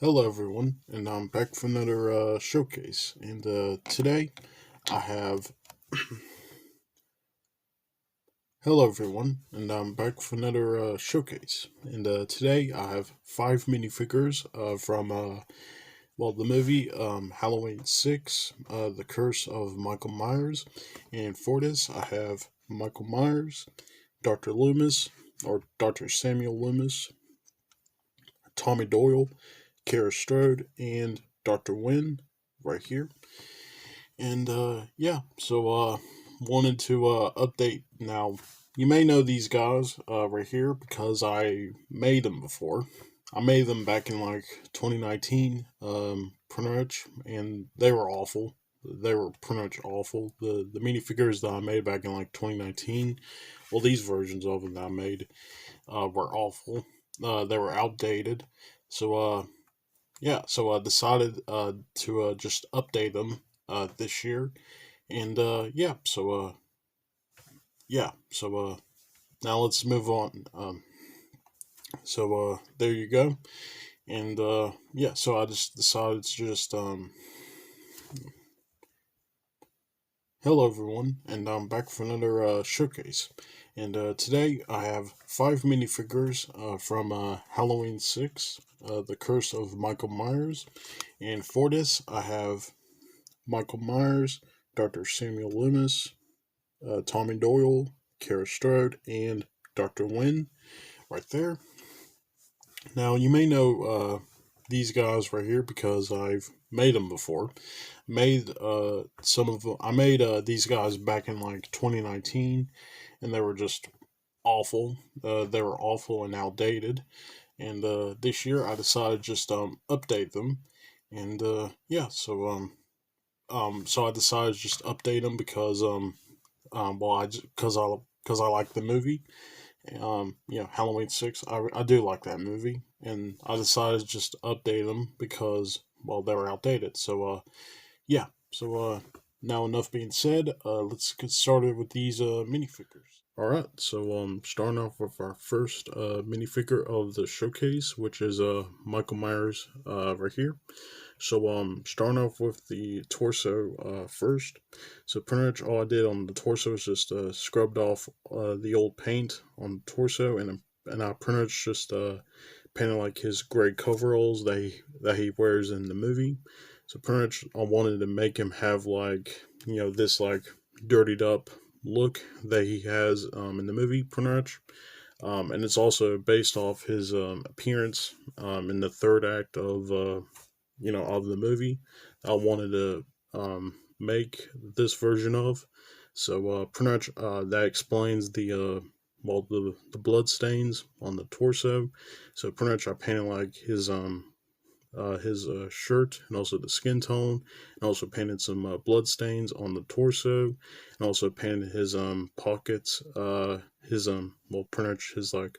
Hello, everyone, and I'm back for another showcase. And today I have. Hello, everyone, and I'm back for another showcase. And today I have five minifigures from the movie Halloween 6, The Curse of Michael Myers. And for this, I have Michael Myers, Dr. Loomis, or Dr. Samuel Loomis, Tommy Doyle, Keratode, and Dr. Winn right here. And wanted to update now. You may know these guys right here because I made them before. I made them back in like 2019, pretty much, and they were awful. They were pretty much awful. The minifigures that I made back in like 2019, well, these versions of them that I made were awful. They were outdated. So so I decided to just update them this year, and now let's move on. There you go, and so I just decided to just hello everyone, and I'm back for another showcase, and today I have five minifigures from Halloween 6, The Curse of Michael Myers, and for this I have Michael Myers, Dr. Samuel Loomis, Tommy Doyle, Kara Strode, and Dr. Winn right there. Now, you may know these guys right here because I've made them before. Made some of them. I made these guys back in like 2019, and they were just awful. They were awful and outdated. And this year, I decided just update them. And so I decided to just update them because because I like the movie. Halloween 6. I do like that movie, and I decided to just update them because they were outdated. So yeah. So now enough being said, let's get started with these minifigures. All right, so starting off with our first minifigure of the showcase, which is Michael Myers right here. So starting off with the torso first. So pretty much all I did on the torso is just scrubbed off the old paint on the torso, and I pretty much just painted like his gray coveralls that he wears in the movie. So pretty much I wanted to make him have like this like dirtied up look that he has in the movie pretty much. And it's also based off his appearance in the third act of of the movie. I wanted to make this version of. So pretty much that explains the blood stains on the torso. So pretty much I painted like his shirt and also the skin tone, and also painted some blood stains on the torso, and also painted his pockets, pretty much his like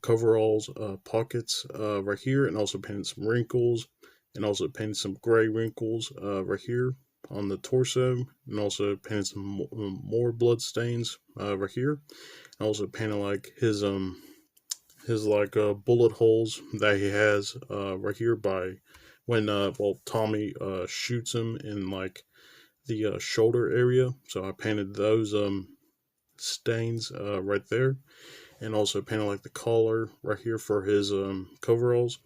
coveralls pockets right here, and also painted some wrinkles, and also painted some gray wrinkles right here on the torso, and also painted some more blood stains right here, and also painted like his like bullet holes that he has right here by when Tommy shoots him in like the shoulder area. So I painted those stains right there, and also painted like the collar right here for his coveralls,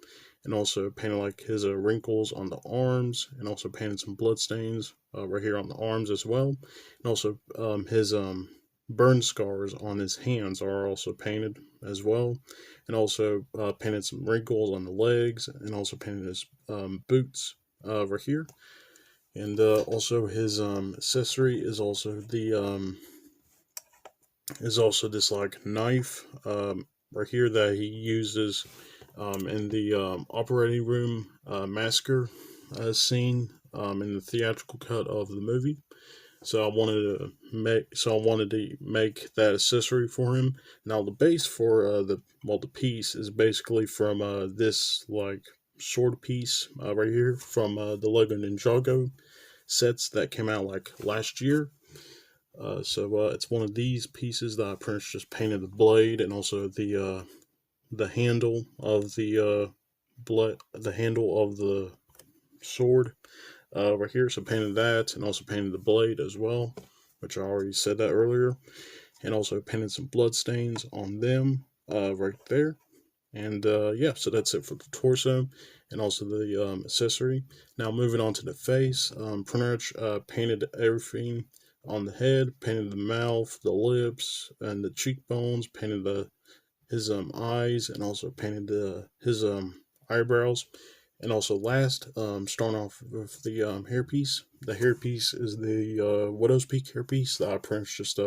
and also painted like his wrinkles on the arms, and also painted some blood stains right here on the arms as well, and also his burn scars on his hands are also painted as well, and also painted some wrinkles on the legs, and also painted his boots right here, and also his accessory is also this like knife right here that he uses in the operating room massacre scene in the theatrical cut of the movie. So I wanted to make that accessory for him. Now the base for the piece is basically from this like sword piece right here from the Lego Ninjago sets that came out like last year. It's one of these pieces that I pretty much just painted the blade and also the handle of the the handle of the sword right here. So painted that, and also painted the blade as well, which I already said that earlier, and also painted some blood stains on them right there. And yeah, so that's it for the torso and also the accessory. Now moving on to the face, pretty much painted everything on the head, painted the mouth, the lips, and the cheekbones, painted his eyes, and also painted his eyebrows. And also last, starting off with the hairpiece. The hairpiece is the Widow's Peak hairpiece that I pretty much just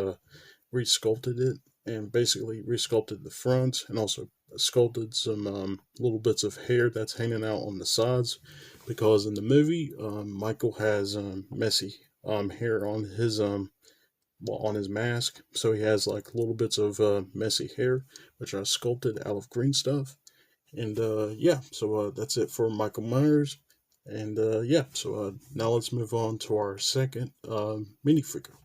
resculpted it and basically resculpted the front and also sculpted some little bits of hair that's hanging out on the sides because in the movie Michael has messy hair on his mask, so he has like little bits of messy hair which I sculpted out of green stuff. And yeah, so that's it for Michael Myers. And yeah, so now let's move on to our second minifigure.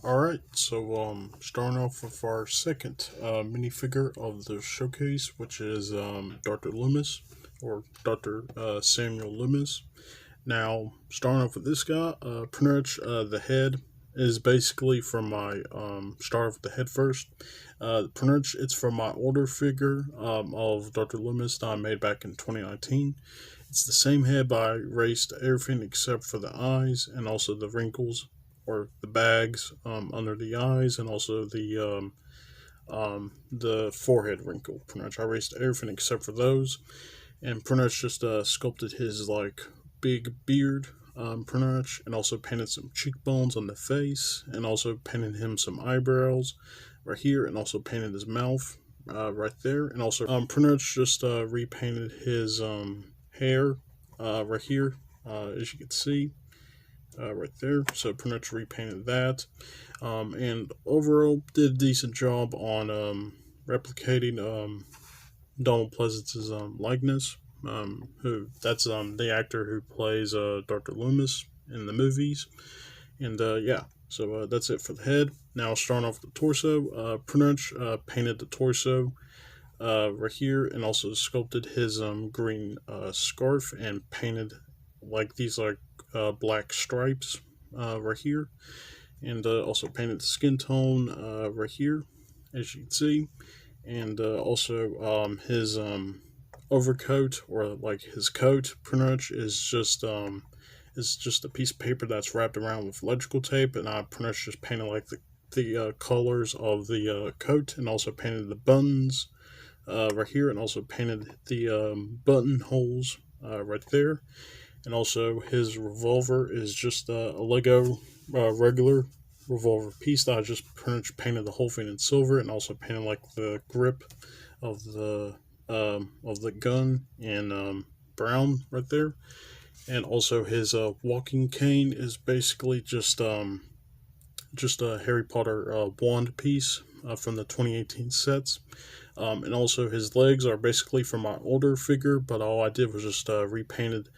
All right, so starting off with our second minifigure of the showcase, which is Dr. Loomis or Dr. Samuel Loomis. Now, starting off with this guy, pretty much the head is basically from my start off with the head first. Pretty much it's from my older figure of Dr. Loomis that I made back in 2019. It's the same head, but I erased everything except for the eyes and also the wrinkles or the bags under the eyes and also the forehead wrinkle. Pretty much I erased everything except for those, and pretty much just sculpted his like big beard. Pretty much, and also painted some cheekbones on the face, and also painted him some eyebrows right here, and also painted his mouth right there, and also pretty much just repainted his hair right here, as you can see right there. So pretty much repainted that, and overall did a decent job on replicating Donald Pleasance's likeness. Who that's the actor who plays Dr. Loomis in the movies, and yeah. So that's it for the head. Now starting off with the torso, pretty much painted the torso right here, and also sculpted his green scarf and painted like these like black stripes right here, and also painted the skin tone right here, as you can see, and also his overcoat or like his coat pretty much is just a piece of paper that's wrapped around with electrical tape, and I pretty much just painted like the colors of the coat, and also painted the buttons right here, and also painted the buttonholes right there. And also his revolver is just a Lego regular revolver piece that I just pretty much painted the whole thing in silver, and also painted like the grip of the gun in brown right there. And also his walking cane is basically just a Harry Potter wand piece from the 2018 sets. And also his legs are basically from my older figure, but all I did was just repainted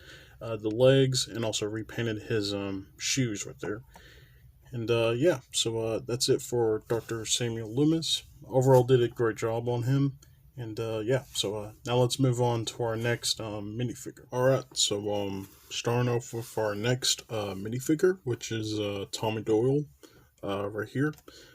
the legs and also repainted his shoes right there. And yeah, so that's it for Dr. Samuel Loomis. Overall, did a great job on him. And yeah, so now let's move on to our next minifigure. All right, so starting off with our next minifigure, which is Tommy Doyle, right here.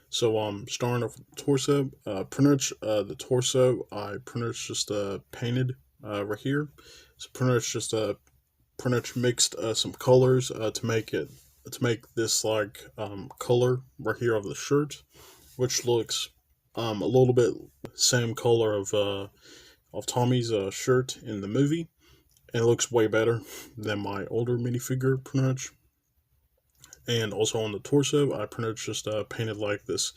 So starting off with the torso, pretty much the torso I pretty much just painted right here. So pretty much just pretty much mixed some colors to make this like color right here of the shirt, which looks a little bit same color of Tommy's shirt in the movie, and it looks way better than my older minifigure pretty much. And also on the torso, I pretty much just painted like this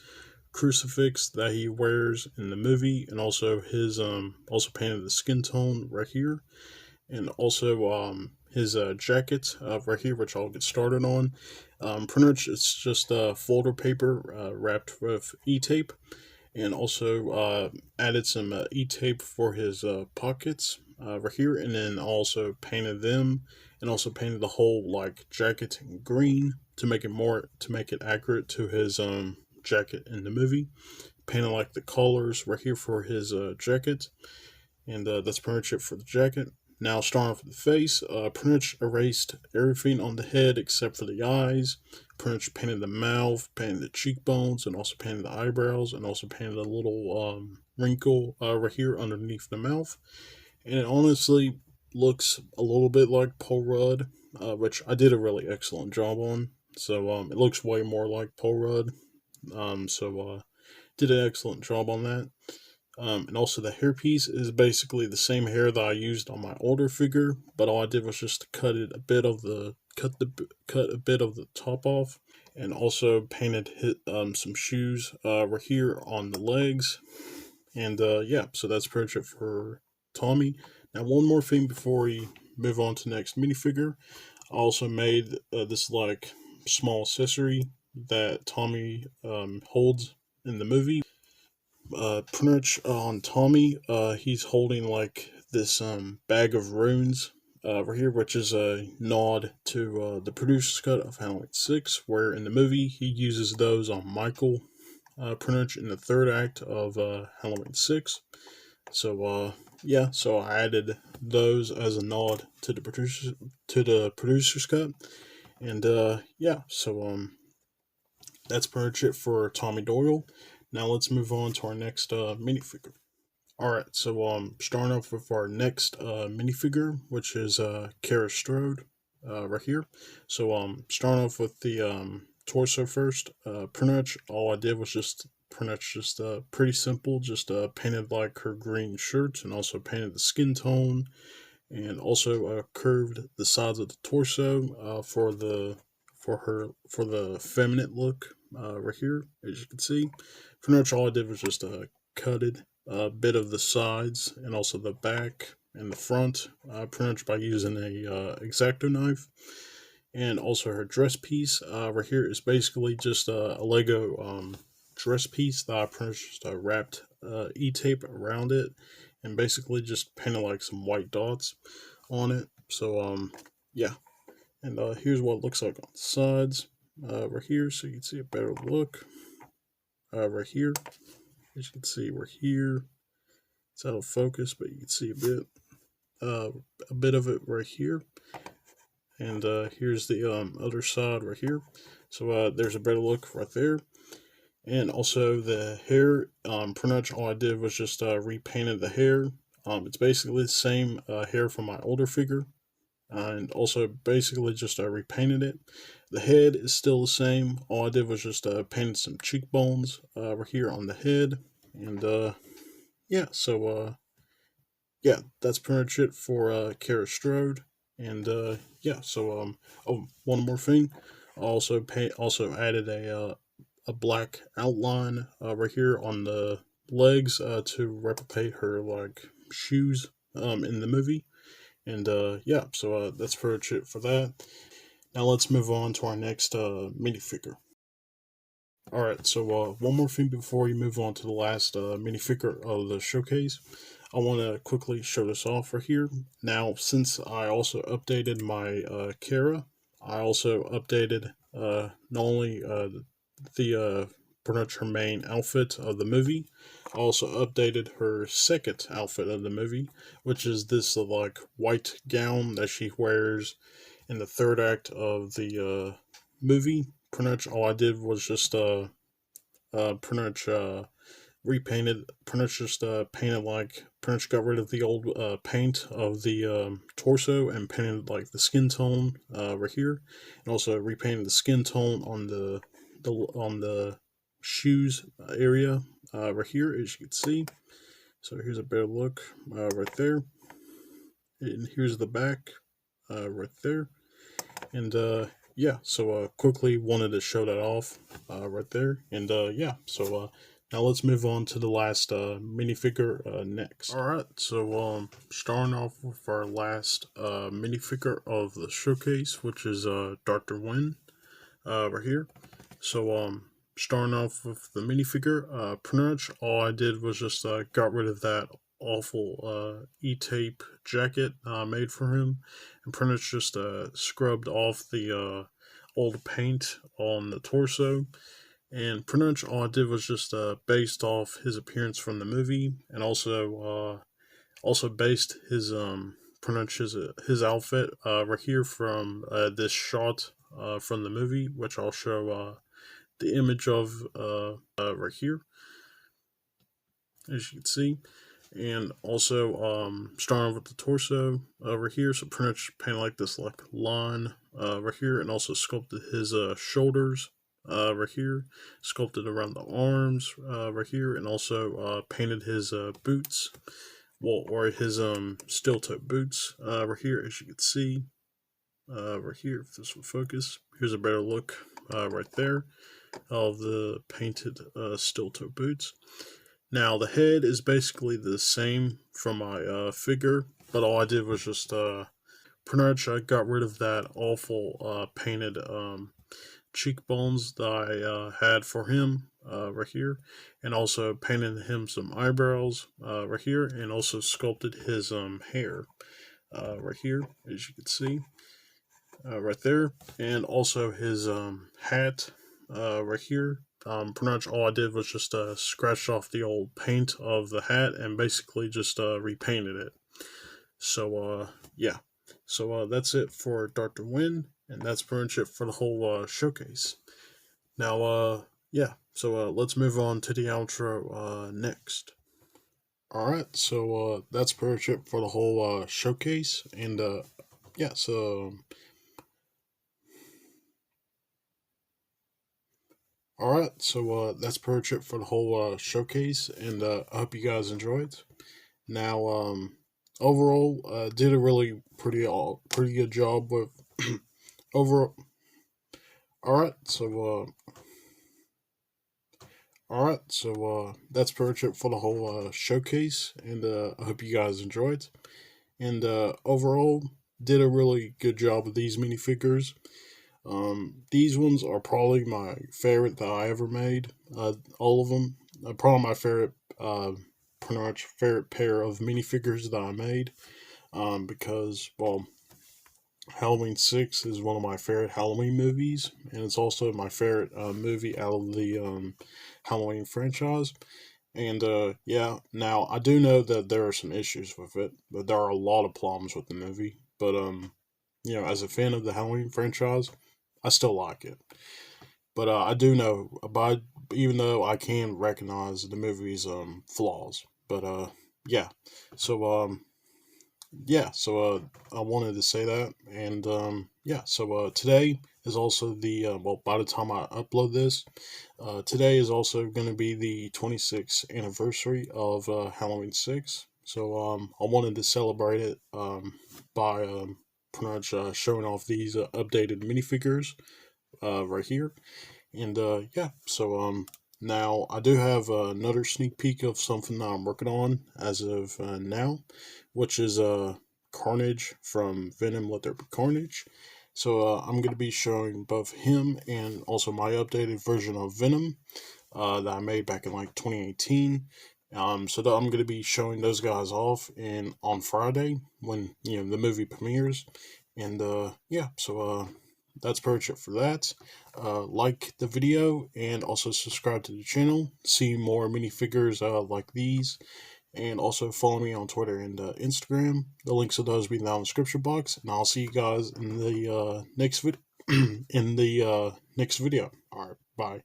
crucifix that he wears in the movie, and also his also painted the skin tone right here, and also his jacket right here, which I'll get started on. Pretty much it's just folder paper wrapped with e-tape, and also added some e-tape for his pockets right here, and then also painted them, and also painted the whole like jacket in green to make it accurate to his jacket in the movie. Painted like the colors right here for his jacket, and that's pretty much it for the jacket. Now, starting off with the face, pretty much erased everything on the head except for the eyes. Pretty much painted the mouth, painted the cheekbones, and also painted the eyebrows, and also painted a little wrinkle right here underneath the mouth. And it honestly looks a little bit like Paul Rudd, which I did a really excellent job on. So it looks way more like Paul Rudd. Did an excellent job on that. And also the hairpiece is basically the same hair that I used on my older figure, but all I did was just cut it a bit of the cut a bit of the top off, and also painted some shoes right here on the legs, and yeah, so that's pretty much it for Tommy. Now, one more thing before we move on to the next minifigure, I also made this like small accessory that Tommy holds in the movie. Pretty much on Tommy, he's holding like this bag of runes right here, which is a nod to the producer's cut of Halloween 6, where in the movie he uses those on Michael, pretty much in the third act of Halloween 6. So yeah, so I added those as a nod to the producer's cut, and yeah, so that's pretty much it for Tommy Doyle. Now let's move on to our next minifigure. Alright, so starting off with our next minifigure, which is Keratode, right here. So starting off with the torso first. Pretty much all I did was just pretty simple. Just painted like her green shirt, and also painted the skin tone, and also curved the sides of the torso for the feminine look right here, as you can see. Pretty much all I did was just cutted a bit of the sides and also the back and the front, pretty much by using a X-Acto knife. And also her dress piece right here is basically just a Lego dress piece that I pretty much just wrapped E-tape around it, and basically just painted like some white dots on it. So yeah, and here's what it looks like on the sides right here, so you can see a better look right here. As you can see, we're here. It's out of focus, but you can see a bit of it right here. And here's the other side right here. So there's a better look right there. And also the hair, pretty much all I did was just repainted the hair. It's basically the same hair from my older figure, and also basically just repainted it. The head is still the same. All I did was just painted some cheekbones right here on the head, and yeah, so yeah, that's pretty much it for Kara Strode. And yeah, so oh, one more thing, I also added a black outline right here on the legs to replicate her like shoes in the movie. And yeah, so that's pretty much it for that. Now let's move on to our next minifigure. Alright, so one more thing before we move on to the last minifigure of the showcase. I want to quickly show this off right here. Now, since I also updated my Kara, I also updated not only the pretty much her main outfit of the movie, I also updated her second outfit of the movie, which is this like white gown that she wears in the third act of the movie. Pretty much all I did was just pretty much repainted, pretty much just painted like, pretty much got rid of the old paint of the torso and painted like the skin tone right here, and also repainted the skin tone on the shoes area right here, as you can see. So here's a better look right there, and here's the back right there. And yeah, so quickly wanted to show that off right there. And yeah, so now let's move on to the last minifigure next. Alright, so starting off with our last minifigure of the showcase, which is Dr. Winn right here. So starting off with the minifigure, pretty much all I did was just got rid of that awful E-tape jacket I made for him, and pretty much just scrubbed off the old paint on the torso. And pretty much all I did was just based off his appearance from the movie, and also Also based pretty much his outfit right here from this shot from the movie, which I'll show the image of right here, as you can see. And also starting with the torso over here, so pretty much painted like this like line right here, and also sculpted his shoulders right here, sculpted around the arms right here, and also painted his boots, well, or his steel toe boots right here, as you can see right here. If this will focus, here's a better look right there of the painted steel toe boots. Now the head is basically the same from my figure, but all I did was just pretty much I got rid of that awful painted cheekbones that I had for him right here, and also painted him some eyebrows right here, and also sculpted his hair right here, as you can see right there, and also his hat right here. Pretty much all I did was just scratch off the old paint of the hat and basically just repainted it. So yeah, so that's it for Dr. Winn, and that's pretty much it for the whole showcase. Now yeah, so let's move on to the outro next. All right, so that's pretty much it for the whole showcase, and yeah, so all right, so that's pretty much it for the whole showcase, and I hope you guys enjoyed. Now, overall, did a really pretty good job with overall. All right, so that's pretty much it for the whole showcase, and I hope you guys enjoyed. And overall, did a really good job with these minifigures. These ones are probably my favorite that I ever made. All of them. Probably my favorite, pretty much favorite pair of minifigures that I made. Because, well, Halloween 6 is one of my favorite Halloween movies, and it's also my favorite movie out of the Halloween franchise. And yeah, now I do know that there are some issues with it, but there are a lot of problems with the movie. But you know, as a fan of the Halloween franchise, I still like it. But I do know about, even though I can recognize the movie's flaws. But yeah, so yeah, so I wanted to say that, and yeah, so today is also the well, by the time I upload this, today is also going to be the 26th anniversary of Halloween 6. So I wanted to celebrate it by pretty much showing off these updated minifigures right here. And yeah, so now I do have another sneak peek of something that I'm working on as of now, which is Carnage from Venom Let There Be Carnage. So I'm going to be showing both him and also my updated version of Venom that I made back in like 2018. So I'm going to be showing those guys off in on Friday when the movie premieres, and yeah, so that's pretty much it for that. Like the video and also subscribe to the channel. See more minifigures like these, and also follow me on Twitter and Instagram. The links to those will be down in the description box, and I'll see you guys in the next video. All right, bye.